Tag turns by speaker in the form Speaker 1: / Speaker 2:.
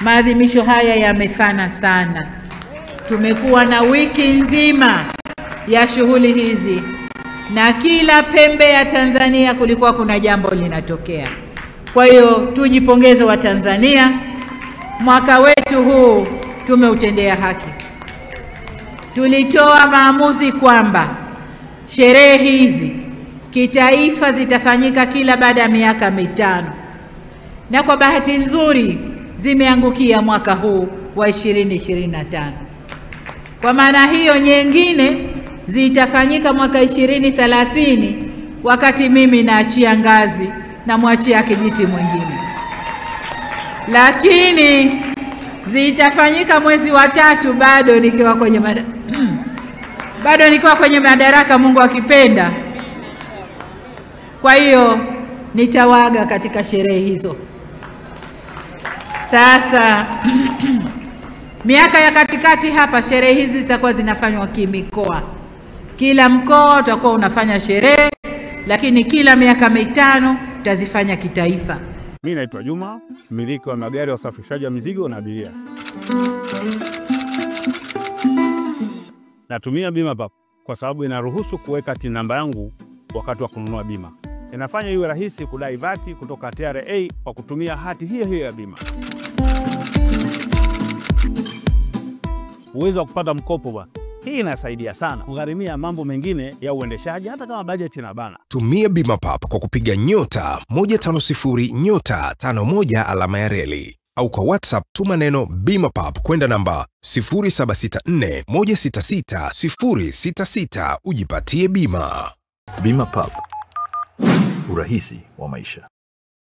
Speaker 1: Maadhimisho haya yamefana sana. Tumekuwa na wiki nzima ya shughuli hizi, na kila pembe ya Tanzania kulikuwa kuna jambo linatokea. Kwa hiyo tujipongeze wa Tanzania, mwaka wetu huu tumeutendea haki. Tulitoa maamuzi kwamba sherehe hizi kitaifa zitafanyika kila baada ya miaka 5, na kwa bahati nzuri zimeangukia mwaka huu wa 2025. Kwa maana hiyo nyingine zitafanyika mwaka 2030, wakati mimi naachia ngazi na mwachia kijiti mwingine. Lakini zitafanyika mwezi wa 3 bado nikiwa kwenye madaraka, Mungu akipenda. Kwa hiyo nitawaaga katika sherehe hizo. Sasa miaka ya katikati hapa sherehe hizi zitakuwa zinafanywa kimikoa. Kila mkoa utakuwa unafanya sherehe, lakini kila miaka 5 tutazifanya kitaifa.
Speaker 2: Mimi naitwa Juma, mmiliki wa magari ya usafirishaji wa mizigo na abiria. Natumia Bima Pap kwa sababu inaruhusu kuweka TIN namba yangu wakati wa kununua bima. Inafanya iwe rahisi kudai vati kutoka TRA kwa kutumia hati hiyo hiyo ya bima. Uwezo wa kupata mkopo bwana. Hii inasaidia sana kugharimia mambo mengine ya uendeshaji hata kama bajeti inabana.
Speaker 3: Tumia Bima Pap kwa kupiga *150*51 alama ya reli, au kwa WhatsApp tuma neno Bima Pap kwenda namba 0764166066 ujipatie bima.
Speaker 4: Bima Pap, urahisi wa maisha.